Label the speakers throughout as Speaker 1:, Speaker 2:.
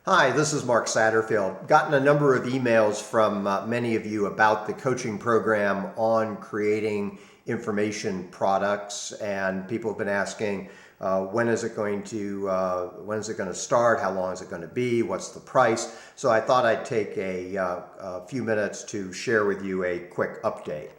Speaker 1: Hi, this is Mark Satterfield. Gotten a number of emails from many of you about the coaching program on creating information products, and people have been asking when is it going to start, how long is it going to be, what's the price. So I thought I'd take a few minutes to share with you a quick update.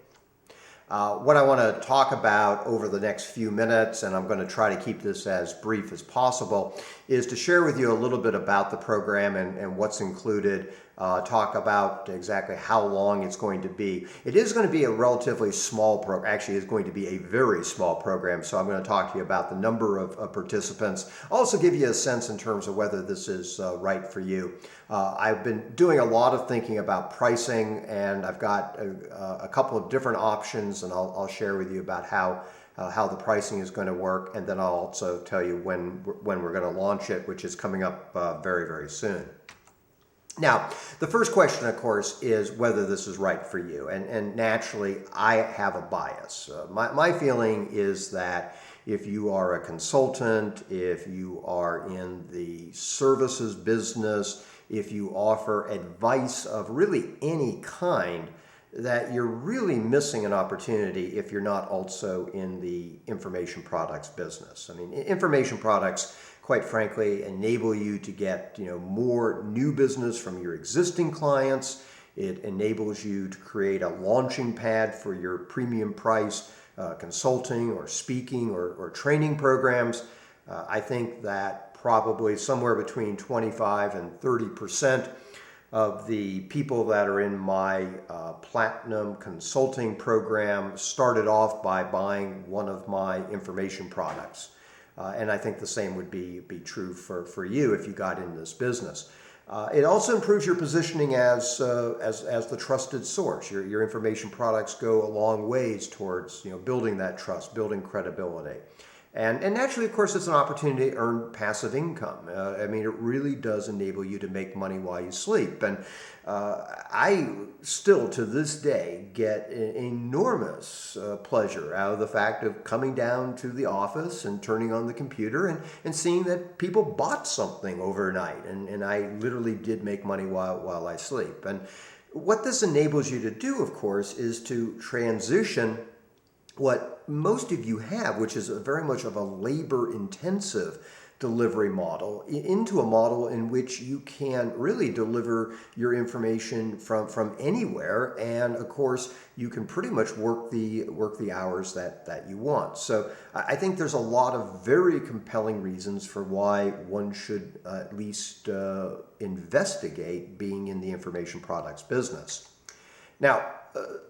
Speaker 1: What I want to talk about over the next few minutes, and I'm going to try to keep this as brief as possible, is to share with you a little bit about the program and what's included, talk about exactly how long it's going to be. It is going to be a relatively small program. Actually, it's going to be a very small program, so I'm going to talk to you about the number of participants. I'll also give you a sense in terms of whether this is right for you. I've been doing a lot of thinking about pricing, and I've got a couple of different options, and I'll share with you about how the pricing is going to work, and then I'll also tell you when we're going to launch it, which is coming up very, very soon. Now, the first question, of course, is whether this is right for you. And naturally, I have a bias. My feeling is that if you are a consultant, if you are in the services business, if you offer advice of really any kind, that you're really missing an opportunity if you're not also in the information products business. I mean, information products, quite frankly, enable you to get more new business from your existing clients. It enables you to create a launching pad for your premium price consulting or speaking or training programs. I think that probably somewhere between 25 and 30% of the people that are in my Platinum Consulting program started off by buying one of my information products. And I think the same would be true for you if you got in this business. It also improves your positioning as the trusted source. Your information products go a long ways towards building that trust, building credibility. And naturally, of course, it's an opportunity to earn passive income. I mean, it really does enable you to make money while you sleep. And I still, to this day, get enormous pleasure out of the fact of coming down to the office and turning on the computer and seeing that people bought something overnight. And I literally did make money while I sleep. And what this enables you to do, of course, is to transition what most of you have, which is very much of a labor-intensive delivery model, into a model in which you can really deliver your information from anywhere, and of course you can pretty much work the hours that you want. So I think there's a lot of very compelling reasons for why one should at least investigate being in the information products business. Now,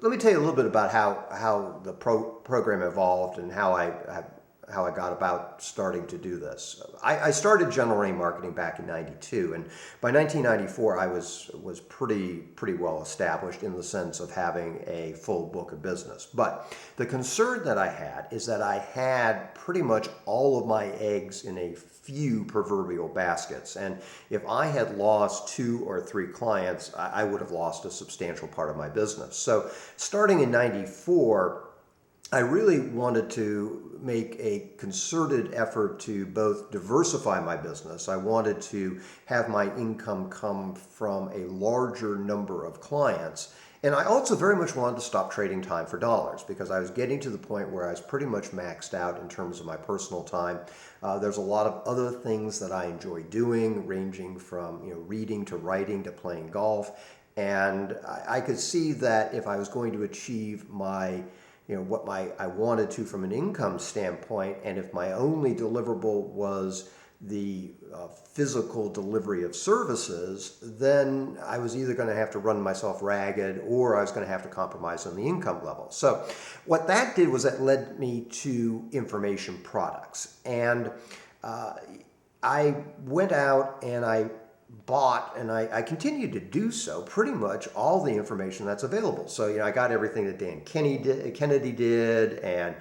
Speaker 1: let me tell you a little bit about how the program evolved and how I got about starting to do this. I started General Marketing back in '92, and by 1994 I was pretty well established in the sense of having a full book of business. But the concern that I had is that I had pretty much all of my eggs in a few proverbial baskets, and if I had lost 2 or 3 clients, I would have lost a substantial part of my business. So starting in '94, I really wanted to make a concerted effort to both diversify my business. I wanted to have my income come from a larger number of clients. And I also very much wanted to stop trading time for dollars, because I was getting to the point where I was pretty much maxed out in terms of my personal time. There's a lot of other things that I enjoy doing, ranging from reading to writing to playing golf. And I could see that if I was going to achieve my I wanted to from an income standpoint, and if my only deliverable was the physical delivery of services, then I was either going to have to run myself ragged or I was going to have to compromise on the income level. So what that did was that led me to information products. And I went out and I bought, and I continued to do so, pretty much all the information that's available. So, I got everything that Dan Kennedy did, and,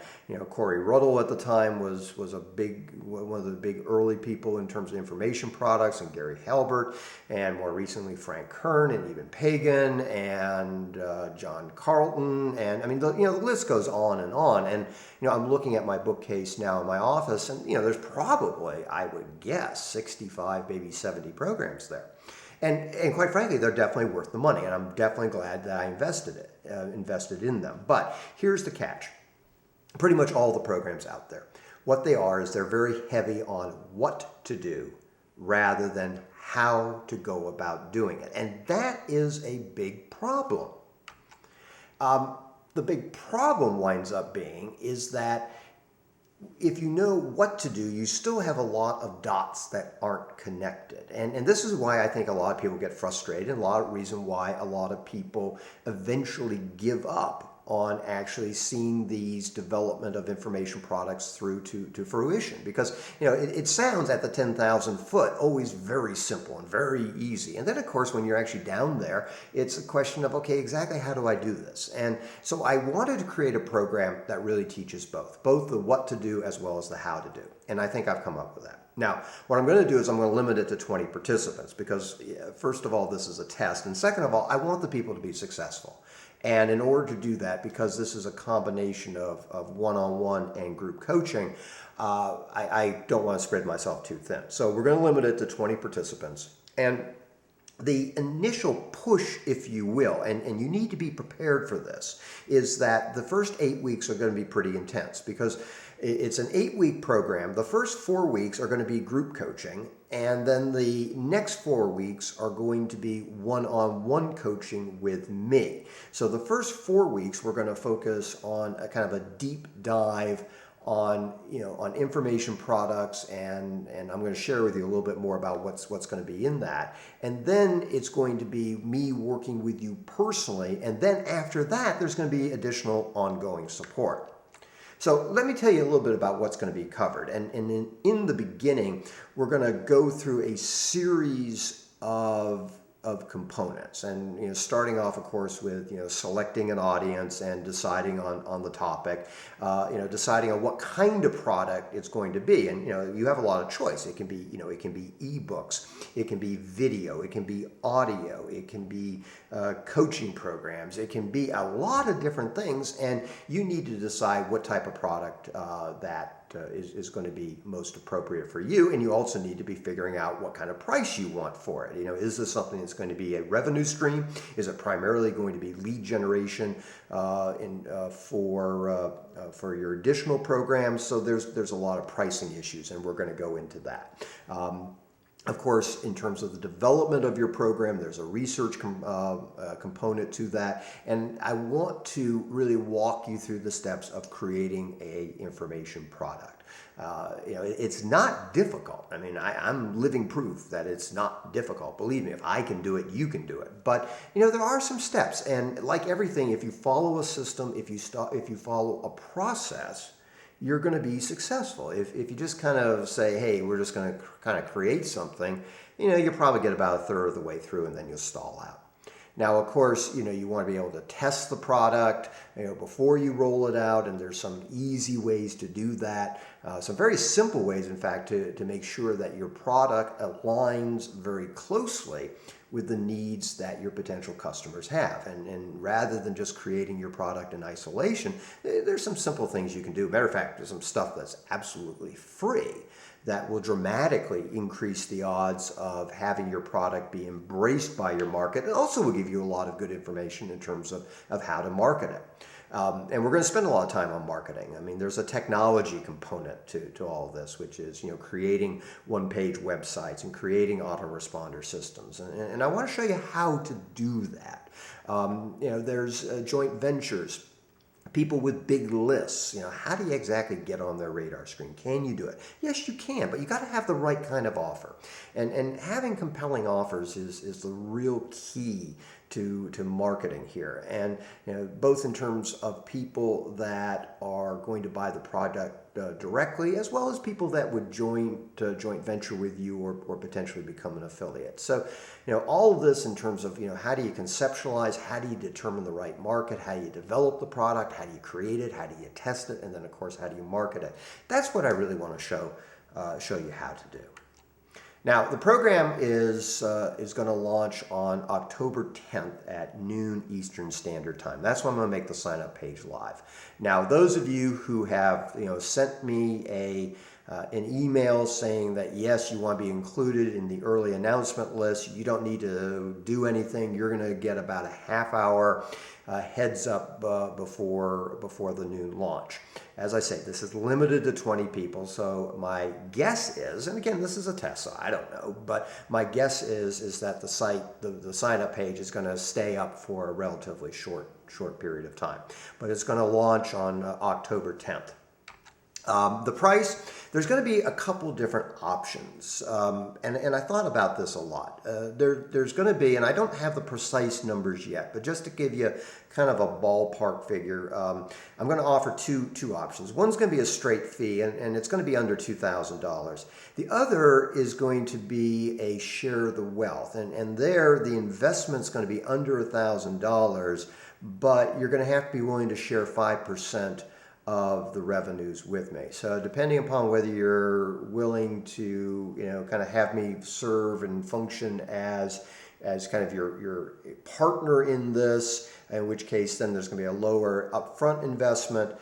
Speaker 1: Corey Ruddle at the time was one of the big early people in terms of information products, and Gary Halbert, and more recently Frank Kern, and even Pagan, and John Carlton, and I mean, the list goes on. And, I'm looking at my bookcase now in my office, and, there's probably, I would guess, 65, maybe 70 programs programs there. And quite frankly, they're definitely worth the money, and I'm definitely glad that I invested in them. But here's the catch. Pretty much all the programs out there, what they are is they're very heavy on what to do rather than how to go about doing it. And that is a big problem. The big problem winds up being is that if you know what to do, you still have a lot of dots that aren't connected. And this is why I think a lot of people get frustrated, and a lot of reason why a lot of people eventually give up on actually seeing these development of information products through to fruition. Because, it sounds at the 10,000 foot always very simple and very easy. And then, of course, when you're actually down there, it's a question of, okay, exactly how do I do this? And so I wanted to create a program that really teaches both the what to do as well as the how to do. And I think I've come up with that. Now, what I'm going to do is I'm going to limit it to 20 participants because, first of all, this is a test. And second of all, I want the people to be successful. And in order to do that, because this is a combination of one-on-one and group coaching, I don't want to spread myself too thin. So we're going to limit it to 20 participants. And the initial push, if you will, and you need to be prepared for this, is that the first 8 weeks are going to be pretty intense because it's an 8-week program. The first 4 weeks are going to be group coaching, and then the next 4 weeks are going to be one-on-one coaching with me. So the first 4 weeks, we're going to focus on a kind of a deep dive on information products, and I'm going to share with you a little bit more about what's going to be in that. And then it's going to be me working with you personally, and then after that, there's going to be additional ongoing support. So let me tell you a little bit about what's going to be covered. And in the beginning, we're going to go through a series of components, and starting off, of course, with selecting an audience and deciding on the topic, deciding on what kind of product it's going to be. And you have a lot of choice. It can be ebooks, it can be video, it can be audio, it can be coaching programs, it can be a lot of different things, and you need to decide what type of product that is going to be most appropriate for you. And you also need to be figuring out what kind of price you want for it. Is this something that's going to be a revenue stream? Is it primarily going to be lead generation for your additional programs? So there's a lot of pricing issues, and we're going to go into that. Of course, in terms of the development of your program, there's a research component to that. And I want to really walk you through the steps of creating a information product. It's not difficult. I mean, I'm living proof that it's not difficult. Believe me, if I can do it, you can do it. But, there are some steps. And like everything, if you follow a system, if you follow a process, you're going to be successful. If you just kind of say, hey, we're just going to kind of create something, you'll probably get about a third of the way through and then you'll stall out. Now, of course, you want to be able to test the product, before you roll it out, and there's some easy ways to do that. Some very simple ways, in fact, to make sure that your product aligns very closely with the needs that your potential customers have. And rather than just creating your product in isolation, there's some simple things you can do. Matter of fact, there's some stuff that's absolutely free that will dramatically increase the odds of having your product be embraced by your market. It also will give you a lot of good information in terms of how to market it. And we're going to spend a lot of time on marketing. I mean, there's a technology component to all of this, which is, creating one-page websites and creating autoresponder systems. And I want to show you how to do that. There's joint ventures. People with big lists, how do you exactly get on their radar screen? Can you do it? Yes, you can, but you got to have the right kind of offer. And having compelling offers is the real key to marketing here. And both in terms of people that are going to buy the product directly, as well as people that would joint venture with you or potentially become an affiliate. So, all of this in terms of, how do you conceptualize, how do you determine the right market, how do you develop the product, how do you create it, how do you test it, and then, of course, how do you market it? That's what I really want to show you how to do. Now, the program is going to launch on October 10th at noon Eastern Standard Time. That's when I'm going to make the sign-up page live. Now, those of you who have sent me a an email saying that yes, you want to be included in the early announcement list. You don't need to do anything. You're going to get about a half hour heads up before the noon launch. As I say, this is limited to 20 people, so my guess is, and again, this is a test, so I don't know, but my guess is that the site, the sign-up page is going to stay up for a relatively short period of time. But it's going to launch on October 10th. The price, there's going to be a couple different options, and I thought about this a lot. There's going to be, and I don't have the precise numbers yet, but just to give you kind of a ballpark figure, I'm going to offer two options. One's going to be a straight fee, and it's going to be under $2,000. The other is going to be a share the wealth, and there the investment's going to be under $1,000, but you're going to have to be willing to share 5% of the revenues with me. So depending upon whether you're willing to, kind of have me serve and function as kind of your partner in this, in which case then there's going to be a lower upfront investment.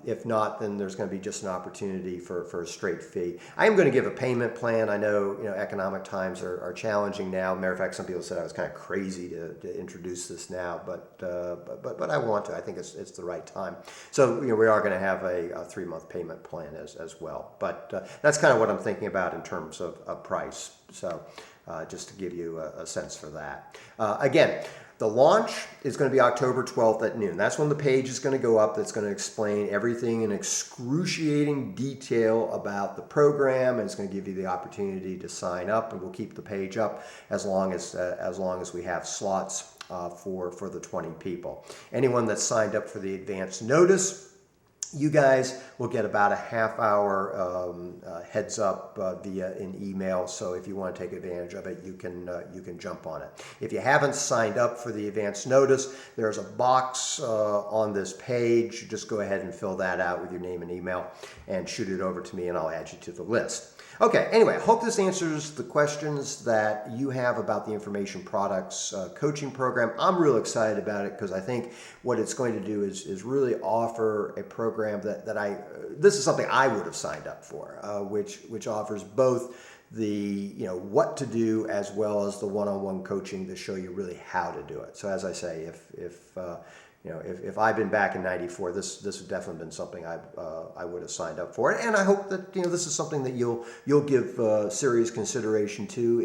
Speaker 1: If not, then there's going to be just an opportunity for a straight fee. I am going to give a payment plan. I know, economic times are challenging now. Matter of fact, some people said I was kind of crazy to introduce this now, but I want to. I think it's the right time. So we are going to have a 3-month payment plan as well. But that's kind of what I'm thinking about in terms of price. So just to give you a sense for that. Again, the launch is going to be October 12th at noon. That's when the page is going to go up that's going to explain everything in excruciating detail about the program, and it's going to give you the opportunity to sign up, and we'll keep the page up as long as we have slots for the 20 people. Anyone that's signed up for the advance notice, you guys will get about a half hour heads up via an email. So if you want to take advantage of it, you can jump on it. If you haven't signed up for the advance notice, there's a box on this page. Just go ahead and fill that out with your name and email and shoot it over to me, and I'll add you to the list. Okay, anyway, I hope this answers the questions that you have about the Information Products coaching program. I'm real excited about it because I think what it's going to do is really offer a program this is something I would have signed up for, which offers both the what to do as well as the one-on-one coaching to show you really how to do it. So as I say, if I'd been back in '94, this would definitely been something I would have signed up for, and I hope that this is something that you'll give serious consideration to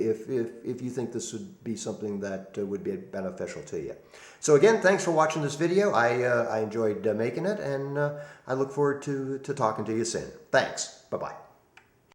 Speaker 1: if you think this would be something that would be beneficial to you. So again, thanks for watching this video. I enjoyed making it, and I look forward to talking to you soon. Thanks. Bye bye.